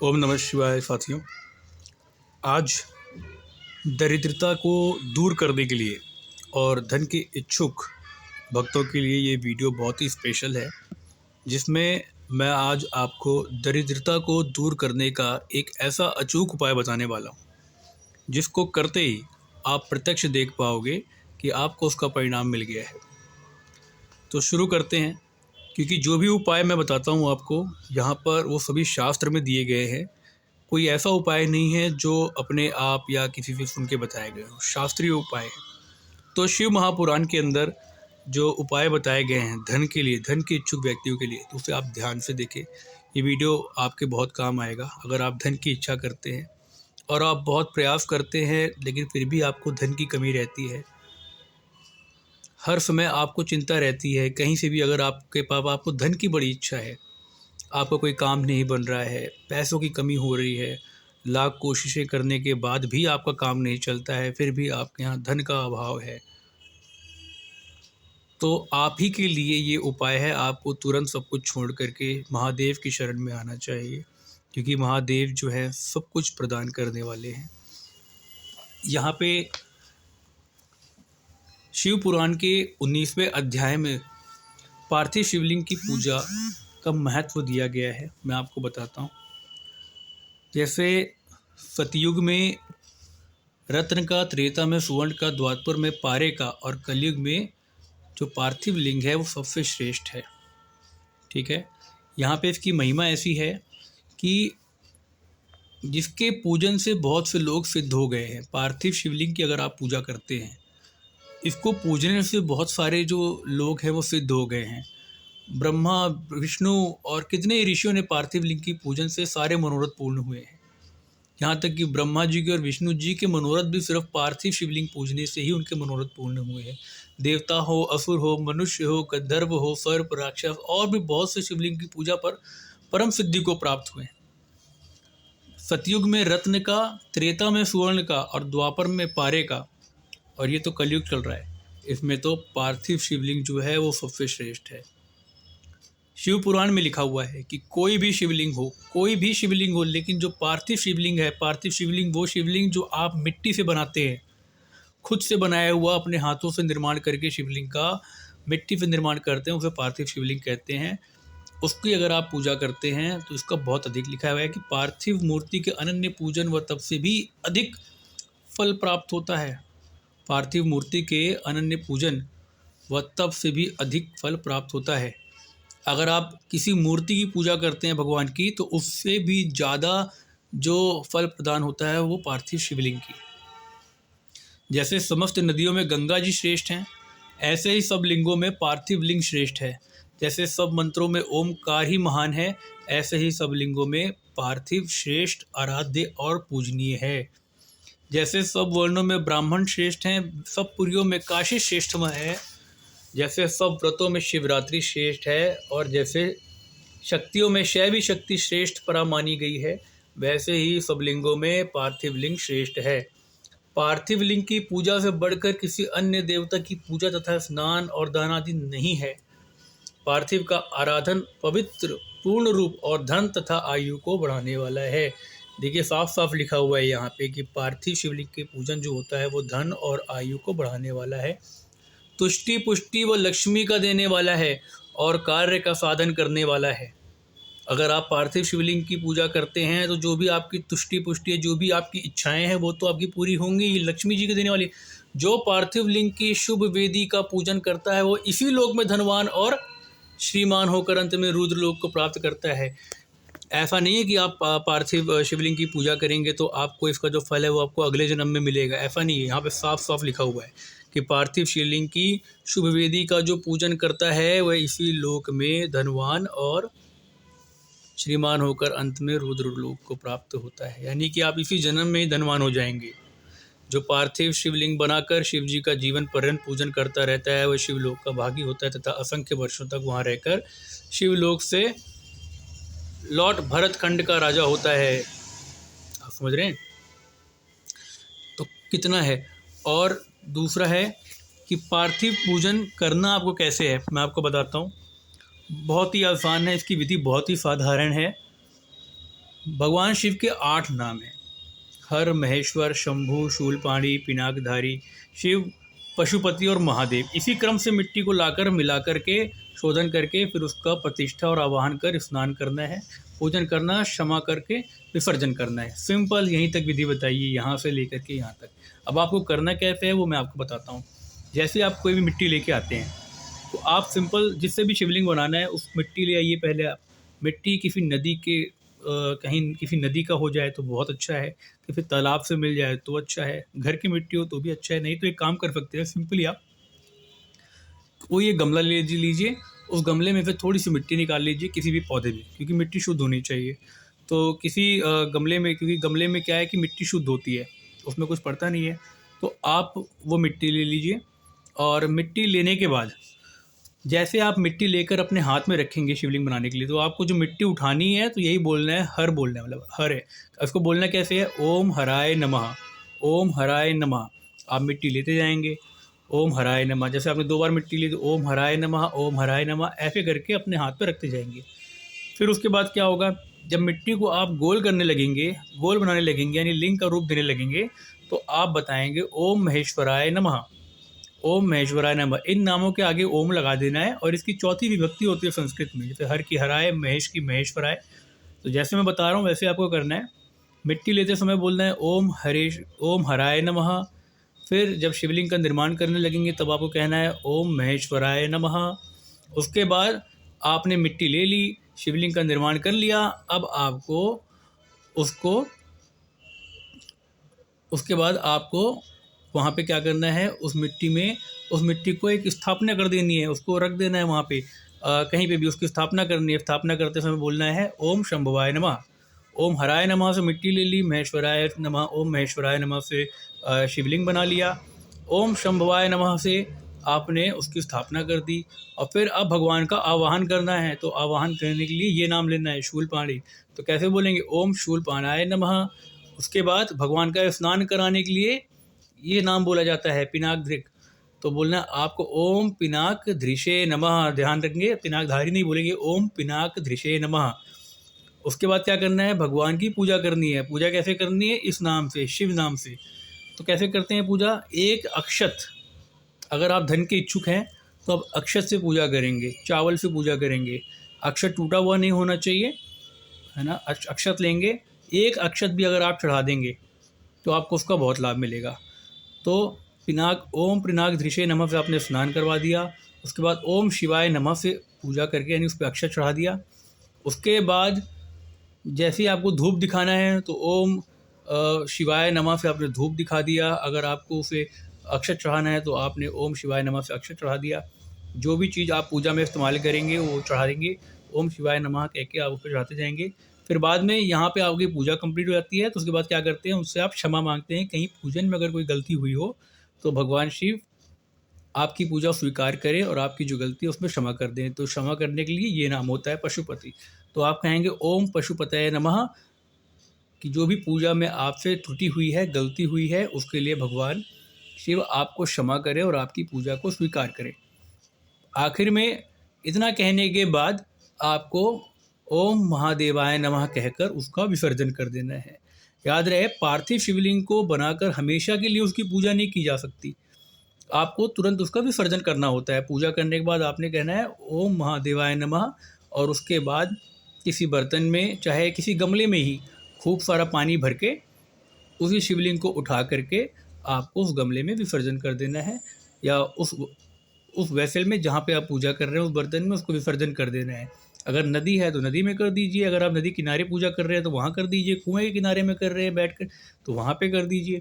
ओम नमः शिवाय साथियों। आज दरिद्रता को दूर करने के लिए और धन के इच्छुक भक्तों के लिए ये वीडियो बहुत ही स्पेशल है, जिसमें मैं आज आपको दरिद्रता को दूर करने का एक ऐसा अचूक उपाय बताने वाला हूँ, जिसको करते ही आप प्रत्यक्ष देख पाओगे कि आपको उसका परिणाम मिल गया है। तो शुरू करते हैं, क्योंकि जो भी उपाय मैं बताता हूँ आपको यहाँ पर वो सभी शास्त्र में दिए गए हैं। कोई ऐसा उपाय नहीं है जो अपने आप या किसी से सुन के बताए गए हो, शास्त्रीय उपाय है। तो शिव महापुराण के अंदर जो उपाय बताए गए हैं धन के लिए, धन के इच्छुक व्यक्तियों के लिए, तो उसे आप ध्यान से देखें। ये वीडियो आपके बहुत काम आएगा अगर आप धन की इच्छा करते हैं और आप बहुत प्रयास करते हैं लेकिन फिर भी आपको धन की कमी रहती है। हर समय आपको चिंता रहती है कहीं से भी, अगर आपके पास आपको धन की बड़ी इच्छा है, आपका कोई काम नहीं बन रहा है, पैसों की कमी हो रही है, लाख कोशिशें करने के बाद भी आपका काम नहीं चलता है, फिर भी आपके यहाँ धन का अभाव है, तो आप ही के लिए ये उपाय है। आपको तुरंत सब कुछ छोड़ करके महादेव की शरण में आना चाहिए, क्योंकि महादेव जो है सब कुछ प्रदान करने वाले हैं। यहाँ पे शिव पुराण के 19वें अध्याय में पार्थिव शिवलिंग की पूजा का महत्व दिया गया है। मैं आपको बताता हूँ। जैसे सतयुग में रत्न का, त्रेता में सुवर्ण का, द्वापर में पारे का और कलयुग में जो पार्थिव लिंग है वो सबसे श्रेष्ठ है। ठीक है। यहाँ पे इसकी महिमा ऐसी है कि जिसके पूजन से बहुत से लोग सिद्ध हो गए हैं। पार्थिव शिवलिंग की अगर आप पूजा करते हैं, इसको पूजने से बहुत सारे जो लोग हैं वो सिद्ध हो गए हैं। ब्रह्मा, विष्णु और कितने ऋषियों ने पार्थिव लिंग की पूजन से सारे मनोरथ पूर्ण हुए हैं। यहाँ तक कि ब्रह्मा जी के और विष्णु जी के मनोरथ भी सिर्फ पार्थिव शिवलिंग पूजने से ही उनके मनोरथ पूर्ण हुए हैं। देवता हो, असुर हो, मनुष्य हो, गंधर्व हो, सर्प, राक्षस और भी बहुत से शिवलिंग की पूजा पर परम सिद्धि को प्राप्त हुए हैं। सतयुग में रत्न का, त्रेता में सुवर्ण का और द्वापर में पारे का, और ये तो कलयुग चल रहा है, इसमें तो पार्थिव शिवलिंग जो है वो सबसे श्रेष्ठ है। शिव पुराण में लिखा हुआ है कि कोई भी शिवलिंग हो, लेकिन जो पार्थिव शिवलिंग है, पार्थिव शिवलिंग वो शिवलिंग जो आप मिट्टी से बनाते हैं, खुद से बनाया हुआ, अपने हाथों से निर्माण करके शिवलिंग का मिट्टी से निर्माण करते हैं, उसे पार्थिव शिवलिंग कहते हैं। उसकी अगर आप पूजा करते हैं तो इसका बहुत अधिक लिखा हुआ है कि पार्थिव मूर्ति के अनन्य पूजन व तप से भी अधिक फल प्राप्त होता है। पार्थिव मूर्ति के अनन्य पूजन व तप से भी अधिक फल प्राप्त होता है। अगर आप किसी मूर्ति की पूजा करते हैं भगवान की, तो उससे भी ज़्यादा जो फल प्रदान होता है वो पार्थिव शिवलिंग की। जैसे समस्त नदियों में गंगा जी श्रेष्ठ हैं, ऐसे ही सब लिंगों में पार्थिव लिंग श्रेष्ठ है। जैसे सब मंत्रों में ओमकार ही महान है, ऐसे ही सब लिंगों में पार्थिव श्रेष्ठ, आराध्य और पूजनीय है। जैसे सब वर्णों में ब्राह्मण श्रेष्ठ हैं, सब पुरियों में काशी श्रेष्ठतम है, जैसे सब व्रतों में शिवरात्रि श्रेष्ठ है, और जैसे शक्तियों में शैवी शक्ति श्रेष्ठ परा मानी गई है, वैसे ही सब लिंगों में पार्थिव लिंग श्रेष्ठ है। पार्थिव लिंग की पूजा से बढ़कर किसी अन्य देवता की पूजा तथा स्नान और दान आदि नहीं है। पार्थिव का आराधन पवित्र, पूर्ण रूप और धन तथा आयु को बढ़ाने वाला है। देखिए साफ साफ लिखा हुआ है यहाँ पे कि पार्थिव शिवलिंग के पूजन जो होता है वो धन और आयु को बढ़ाने वाला है, तुष्टि पुष्टि व लक्ष्मी का देने वाला है और कार्य का साधन करने वाला है। अगर आप पार्थिव शिवलिंग की पूजा करते हैं तो जो भी आपकी तुष्टि पुष्टि है, जो भी आपकी इच्छाएं हैं वो तो आपकी पूरी होंगी ही, लक्ष्मी जी के देने वाली। जो पार्थिव लिंग की शुभ वेदी का पूजन करता है वो इसी लोक में धनवान और श्रीमान होकर अंत में रुद्र लोक को प्राप्त करता है। ऐसा नहीं है कि आप पार्थिव शिवलिंग की पूजा करेंगे तो आपको इसका जो फल है वो आपको अगले जन्म में मिलेगा, ऐसा नहीं है। यहाँ पे साफ साफ लिखा हुआ है कि पार्थिव शिवलिंग की शुभ वेदी का जो पूजन करता है वह इसी लोक में धनवान और श्रीमान होकर अंत में रुद्र लोक को प्राप्त होता है। यानी कि आप इसी जन्म में ही धनवान हो जाएंगे। जो पार्थिव शिवलिंग बनाकर शिव जी का जीवन पर्यंत पूजन करता रहता है वह शिवलोक का भागी होता है तथा असंख्य वर्षों तक वहाँ रहकर शिवलोक से लौट भरत खंड का राजा होता है। आप समझ रहे हैं तो कितना है। और दूसरा है कि पार्थिव पूजन करना आपको कैसे है, मैं आपको बताता हूँ। बहुत ही आसान है, इसकी विधि बहुत ही साधारण है। भगवान शिव के 8 नाम हैं। हर, महेश्वर, शंभु, शूलपाणी, पिनाकधारी, शिव, पशुपति और महादेव। इसी क्रम से मिट्टी को लाकर मिलाकर के शोधन करके फिर उसका प्रतिष्ठा और आवाहन कर स्नान करना है, पूजन करना, क्षमा करके विसर्जन करना है। सिंपल यहीं तक विधि बताइए, यहाँ से लेकर के यहाँ तक। अब आपको करना कैसे है वो मैं आपको बताता हूँ। जैसे आप कोई भी मिट्टी लेके आते हैं तो आप सिंपल जिससे भी शिवलिंग बनाना है उस मिट्टी ले आइए। पहले आप मिट्टी किसी नदी के कहीं किसी नदी का हो जाए तो बहुत अच्छा है, किसी तालाब से मिल जाए तो अच्छा है, घर की मिट्टी हो तो भी अच्छा है। नहीं तो एक काम कर सकते हैं, सिंपली आप कोई एक गमला ले लीजिए, उस गमले में से थोड़ी सी मिट्टी निकाल लीजिए किसी भी पौधे में, क्योंकि मिट्टी शुद्ध होनी चाहिए। तो किसी गमले में, क्योंकि गमले में क्या है कि मिट्टी शुद्ध होती है, उसमें कुछ पड़ता नहीं है। तो आप वो मिट्टी ले लीजिए और मिट्टी लेने के बाद जैसे आप मिट्टी लेकर अपने हाथ में रखेंगे शिवलिंग बनाने के लिए, तो आपको जो मिट्टी उठानी है तो यही बोलना है, हर बोलना है, मतलब हर है। इसको बोलना कैसे है? ओम हराय नमः, ओम हराय नमः। आप मिट्टी लेते जाएंगे, ओम हराय नमः। जैसे आपने 2 बार मिट्टी ली तो ओम हराय नमः, ओम हराय नमः, ऐसे करके अपने हाथ पे रखते जाएंगे। फिर उसके बाद क्या होगा, जब मिट्टी को आप गोल करने लगेंगे, गोल बनाने लगेंगे, यानी लिंग का रूप देने लगेंगे, तो आप बताएंगे ओम महेश्वराय नमः, ओम महेश्वराय नमः। इन नामों के आगे ओम लगा देना है। और इसकी चौथी विभक्ति होती है संस्कृत में, जैसे हर की हराय, महेश की महेश्वराय। तो जैसे मैं बता रहा हूँ वैसे आपको करना है। मिट्टी लेते समय बोलना है ओम हरेश, ओम हराय नमः। फिर जब शिवलिंग का निर्माण करने लगेंगे तब आपको कहना है ओम महेश्वराय नमः। उसके बाद आपने मिट्टी ले ली, शिवलिंग का निर्माण कर लिया। अब आपको उसको उसके बाद आपको वहाँ पे क्या करना है, उस मिट्टी में, उस मिट्टी को एक स्थापना कर देनी है, उसको रख देना है वहाँ पे, कहीं पे भी उसकी स्थापना करनी है। स्थापना करते समय बोलना है ओम शंभवाय नमः। ओम हराय नमः से मिट्टी ले ली, महेश्वराय नमः, ओम महेश्वराय नमः से शिवलिंग बना लिया। ओम शंभवाय नमः से आपने उसकी स्थापना कर दी। और फिर अब भगवान का आवाहन करना है, तो आवाहन करने के लिए ये नाम लेना है, शूलपाणी। तो कैसे बोलेंगे? ओम शूलपाणाय नमः। उसके बाद भगवान का स्नान कराने के लिए ये नाम बोला जाता है, पिनाकधृक। तो बोलना आपको ओम पिनाक धृषे नमः। ध्यान रखेंगे, पिनाकधारी नहीं बोलेंगे, ओम पिनाक धृषे नमः। उसके बाद क्या करना है, भगवान की पूजा करनी है। पूजा कैसे करनी है? इस नाम से, शिव नाम से। तो कैसे करते हैं पूजा? एक अक्षत, अगर आप धन के इच्छुक हैं तो आप अक्षत से पूजा करेंगे, चावल से पूजा करेंगे। अक्षत टूटा हुआ नहीं होना चाहिए, है ना। अक्षत लेंगे, एक अक्षत भी अगर आप चढ़ा देंगे तो आपको उसका बहुत लाभ मिलेगा। तो ओम पिनाक धृषे नमः से आपने स्नान करवा दिया। उसके बाद ओम शिवाय नमः से पूजा करके यानी उस पर अक्षत चढ़ा दिया। उसके बाद जैसे ही आपको धूप दिखाना है तो ओम शिवाय नमः से आपने धूप दिखा दिया। अगर आपको उसे अक्षत चढ़ाना है तो आपने ओम शिवाय नमः से अक्षत चढ़ा दिया। जो भी चीज़ आप पूजा में इस्तेमाल करेंगे वो चढ़ा देंगे, ओम शिवाय नमः कह के आप उस पर चढ़ाते जाएंगे। फिर बाद में यहाँ पे आपकी पूजा कंप्लीट हो जाती है, तो उसके बाद क्या करते हैं, उससे आप क्षमा मांगते हैं। कहीं पूजन में अगर कोई गलती हुई हो तो भगवान शिव आपकी पूजा स्वीकार करें और आपकी जो गलती है उसमें क्षमा कर दें। तो क्षमा करने के लिए ये नाम होता है पशुपति। तो आप कहेंगे ओम पशुपतये नमः, कि जो भी पूजा में आपसे त्रुटि हुई है, गलती हुई है, उसके लिए भगवान शिव आपको क्षमा करे और आपकी पूजा को स्वीकार करे। आखिर में इतना कहने के बाद आपको ओम महादेवाय नमः कहकर उसका विसर्जन कर देना है। याद रहे, पार्थिव शिवलिंग को बनाकर हमेशा के लिए उसकी पूजा नहीं की जा सकती, आपको तुरंत उसका विसर्जन करना होता है। पूजा करने के बाद आपने कहना है ओम महादेवाय नमः, और उसके बाद किसी बर्तन में, चाहे किसी गमले में ही, खूब सारा पानी भर के उसी शिवलिंग को उठा करके आपको उस गमले में विसर्जन कर देना है, या उस वेसल में जहाँ पे आप पूजा कर रहे हैं उस बर्तन में उसको विसर्जन कर देना है। अगर नदी है तो नदी में कर दीजिए, अगर आप नदी किनारे पूजा कर रहे हैं तो वहाँ कर दीजिए, कुएँ के किनारे में कर रहे हैं बैठकर तो वहाँ पे कर दीजिए।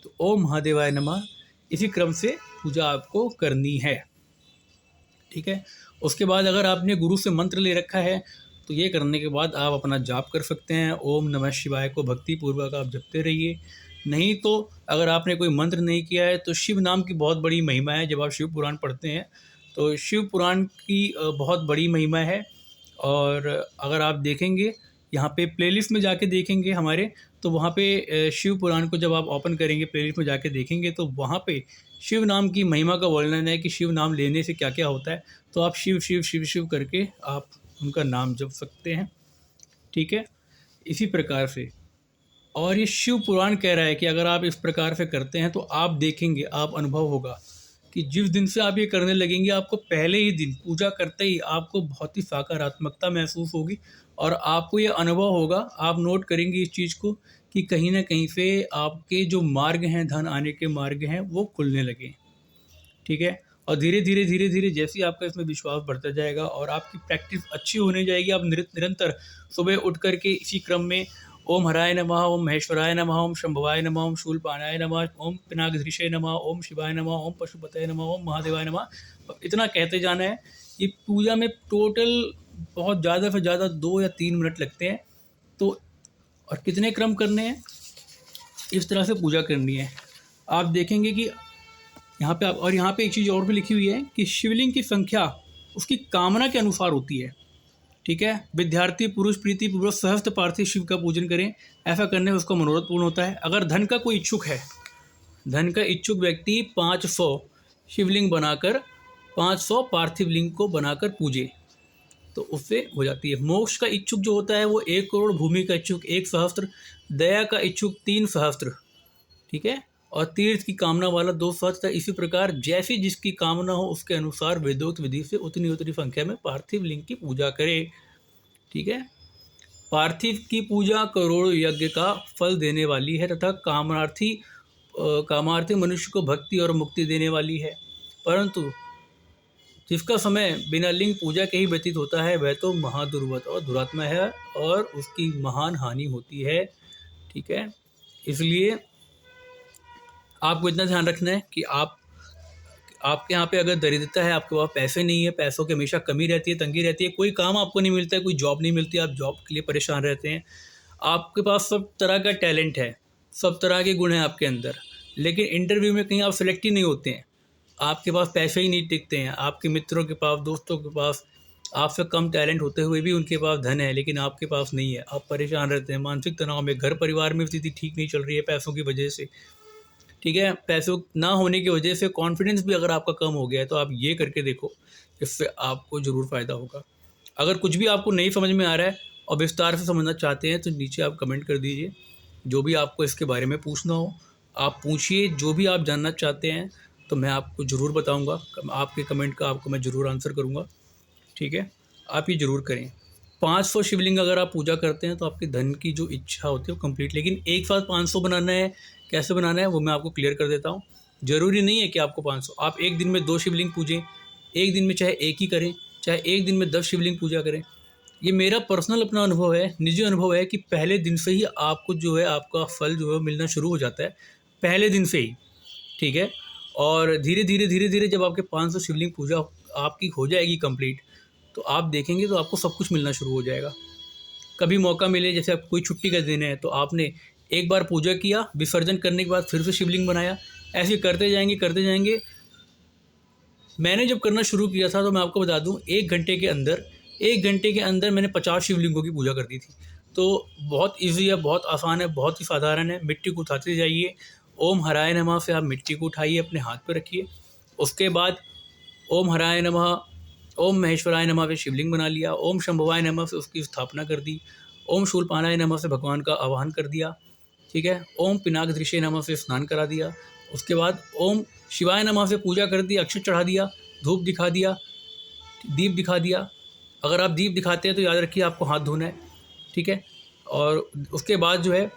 तो ओम महादेवाय नमः इसी क्रम से पूजा आपको करनी है, ठीक है। उसके बाद अगर आपने गुरु से मंत्र ले रखा है तो ये करने के बाद आप अपना जाप कर सकते हैं। ओम नमः शिवाय को भक्तिपूर्वक आप जपते रहिए। नहीं तो अगर आपने कोई मंत्र नहीं किया है तो शिव नाम की बहुत बड़ी महिमा है। जब आप शिव पुराण पढ़ते हैं तो शिव पुराण की बहुत बड़ी महिमा है। और अगर आप देखेंगे यहाँ पे प्लेलिस्ट में जाके देखेंगे हमारे, तो वहाँ पे शिव पुराण को जब आप ओपन करेंगे, प्लेलिस्ट में जाके देखेंगे तो वहाँ पे शिव नाम की महिमा का वर्णन है कि शिव नाम लेने से क्या क्या होता है। तो आप शिव शिव शिव शिव करके आप उनका नाम जप सकते हैं, ठीक है। इसी प्रकार से, और ये शिव पुराण कह रहा है कि अगर आप इस प्रकार से करते हैं तो आप देखेंगे, आप अनुभव होगा कि जिस दिन से आप ये करने लगेंगे, आपको पहले ही दिन पूजा करते ही आपको बहुत ही सकारात्मकता महसूस होगी और आपको ये अनुभव होगा, आप नोट करेंगे इस चीज़ को कि कहीं ना कहीं से आपके जो मार्ग हैं, धन आने के मार्ग हैं, वो खुलने लगे। ठीक है। और धीरे धीरे धीरे धीरे जैसे ही आपका इसमें विश्वास बढ़ता जाएगा और आपकी प्रैक्टिस अच्छी होने जाएगी, आप निरंतर सुबह उठ करके इसी क्रम में ओम हराय नमः, ओम महेश्वराय नमः, ओम शंभवाय नमः, ओम शूलपाणाय नमः, ओम पिनाकधृषे नमः, ओम शिवाय नमः, ओम पशुपतये नमः, ओम महादेवाय नमः, इतना कहते जाना है। ये पूजा में टोटल बहुत ज़्यादा से ज़्यादा 2 या 3 मिनट लगते हैं। तो और कितने क्रम करने हैं, इस तरह से पूजा करनी है। आप देखेंगे कि यहाँ पे आप, और यहाँ पे एक चीज़ और भी लिखी हुई है कि शिवलिंग की संख्या उसकी कामना के अनुसार होती है। ठीक है। विद्यार्थी पुरुष प्रीति पूर्वक सहस्त्र पार्थिव शिव का पूजन करें, ऐसा करने से उसका मनोरथ पूर्ण होता है। अगर धन का कोई इच्छुक है, धन का इच्छुक व्यक्ति 500 शिवलिंग बनाकर 500 पार्थिव लिंग को बनाकर पूजे तो उससे हो जाती है। मोक्ष का इच्छुक जो होता है वो 1 करोड़, भूमि का इच्छुक 1 सहस्त्र, दया का इच्छुक 3 सहस्त्र, ठीक है, और तीर्थ की कामना वाला 2 सहस्त्र। इसी प्रकार जैसी जिसकी कामना हो उसके अनुसार वेदोक्त विधि से उतनी उतनी संख्या में पार्थिव लिंग की पूजा करे। ठीक है। पार्थिव की पूजा करोड़ यज्ञ का फल देने वाली है तथा कामार्थी मनुष्य को भक्ति और मुक्ति देने वाली है, परंतु जिसका समय बिना लिंग पूजा के ही व्यतीत होता है वह तो महादुर्वत और दुरात्मा है और उसकी महान हानि होती है। ठीक है। इसलिए आपको इतना ध्यान रखना है कि आपके यहाँ पे अगर दरिद्रता है, आपके पास पैसे नहीं है, पैसों की हमेशा कमी रहती है, तंगी रहती है, कोई काम आपको नहीं मिलता है, कोई जॉब नहीं मिलती, आप जॉब के लिए परेशान रहते हैं, आपके पास सब तरह का टैलेंट है, सब तरह के गुण हैं आपके अंदर, लेकिन इंटरव्यू में कहीं आप सेलेक्ट ही नहीं होते हैं, आपके पास पैसे ही नहीं टिकते हैं, आपके मित्रों के पास, दोस्तों के पास आपसे कम टैलेंट होते हुए भी उनके पास धन है लेकिन आपके पास नहीं है, आप परेशान रहते हैं, मानसिक तनाव में, घर परिवार में स्थिति ठीक नहीं चल रही है पैसों की वजह से। ठीक है। पैसों ना होने की वजह से कॉन्फिडेंस भी अगर आपका कम हो गया है तो आप ये करके देखो, इससे आपको ज़रूर फ़ायदा होगा। अगर कुछ भी आपको नहीं समझ में आ रहा है और विस्तार से समझना चाहते हैं तो नीचे आप कमेंट कर दीजिए, जो भी आपको इसके बारे में पूछना हो आप पूछिए, जो भी आप जानना चाहते हैं तो मैं आपको ज़रूर बताऊँगा, आपके कमेंट का आपको मैं ज़रूर आंसर करूँगा। ठीक है। आप ये ज़रूर करें। 500 शिवलिंग अगर आप पूजा करते हैं तो आपके धन की जो इच्छा होती है वो कंप्लीट, लेकिन एक साथ 500 बनाना है, कैसे बनाना है वो मैं आपको क्लियर कर देता हूँ। ज़रूरी नहीं है कि आपको 500, आप एक दिन में 2 शिवलिंग पूजें, एक दिन में चाहे एक ही करें, चाहे एक दिन में 10 शिवलिंग पूजा करें। ये मेरा पर्सनल अपना अनुभव है, निजी अनुभव है कि पहले दिन से ही आपको जो है आपका फल जो है मिलना शुरू हो जाता है, पहले दिन से ही। ठीक है। और धीरे धीरे धीरे धीरे जब आपके 500 शिवलिंग पूजा आपकी हो जाएगी कंप्लीट, तो आप देखेंगे तो आपको सब कुछ मिलना शुरू हो जाएगा। कभी मौका मिले, जैसे आप कोई छुट्टी का दिन है तो आपने एक बार पूजा किया, विसर्जन करने के बाद फिर से शिवलिंग बनाया, ऐसे करते जाएंगे करते जाएंगे। मैंने जब करना शुरू किया था तो मैं आपको बता दूं, 1 घंटे के अंदर मैंने 50 शिवलिंगों की पूजा कर दी थी। तो बहुत ईजी है, बहुत आसान है, बहुत ही साधारण है। मिट्टी को उठाते जाइए, ओम हराय नमः से आप मिट्टी को उठाइए, अपने हाथ पर रखिए, उसके बाद ओम हराय नमः, ओम महेश्वराय नमः से शिवलिंग बना लिया, ओम शंभवाय नमः से उसकी स्थापना कर दी, ओम शूलपाणाय नमः से भगवान का आवाहन कर दिया। ठीक है। ओम पिनाकधृषे नमः से स्नान करा दिया, उसके बाद ओम शिवाय नमः से पूजा कर दी, अक्षत चढ़ा दिया, धूप दिखा दिया, दीप दिखा दिया। अगर आप दीप दिखाते हैं तो याद रखिए आपको हाथ धोना है। ठीक है। और उसके बाद जो है,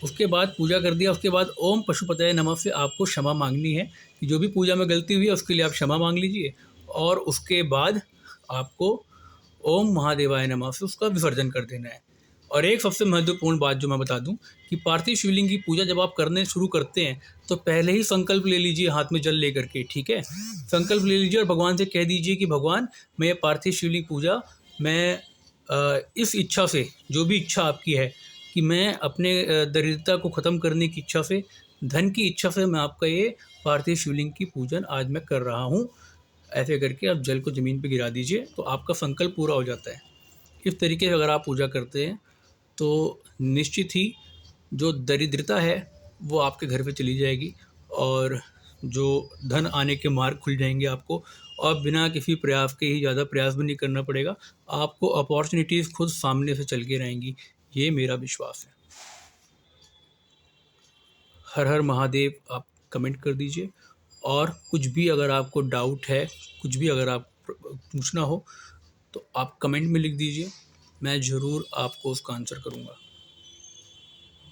उसके बाद पूजा कर दिया, उसके बाद ओम पशुपतये नमः से आपको क्षमा मांगनी है कि जो भी पूजा में गलती हुई है उसके लिए आप क्षमा मांग लीजिए, और उसके बाद आपको ओम महादेवाय नमः से उसका विसर्जन कर देना है। और एक सबसे महत्वपूर्ण बात जो मैं बता दूं कि पार्थिव शिवलिंग की पूजा जब आप करने शुरू करते हैं तो पहले ही संकल्प ले लीजिए, हाथ में जल लेकर के। ठीक है। संकल्प ले लीजिए और भगवान से कह दीजिए कि भगवान, मैं ये पार्थिव शिवलिंग पूजा मैं इस इच्छा से, जो भी इच्छा आपकी है, कि मैं अपने दरिद्रता को ख़त्म करने की इच्छा से, धन की इच्छा से मैं आपका ये पार्थिव शिवलिंग की पूजन आज मैं कर रहा हूँ। ऐसे करके आप जल को ज़मीन पे गिरा दीजिए तो आपका संकल्प पूरा हो जाता है। इस तरीके से अगर आप पूजा करते हैं तो निश्चित ही जो दरिद्रता है वो आपके घर पे चली जाएगी और जो धन आने के मार्ग खुल जाएंगे आपको, और बिना किसी प्रयास के ही ज़्यादा प्रयास भी नहीं करना पड़ेगा, आपको अपॉर्चुनिटीज़ खुद सामने से चल के रहेंगी, ये मेरा विश्वास है। हर हर महादेव आप कमेंट कर दीजिए, और कुछ भी अगर आपको डाउट है, कुछ भी अगर आप पूछना हो तो आप कमेंट में लिख दीजिए, मैं ज़रूर आपको उसका आंसर करूँगा।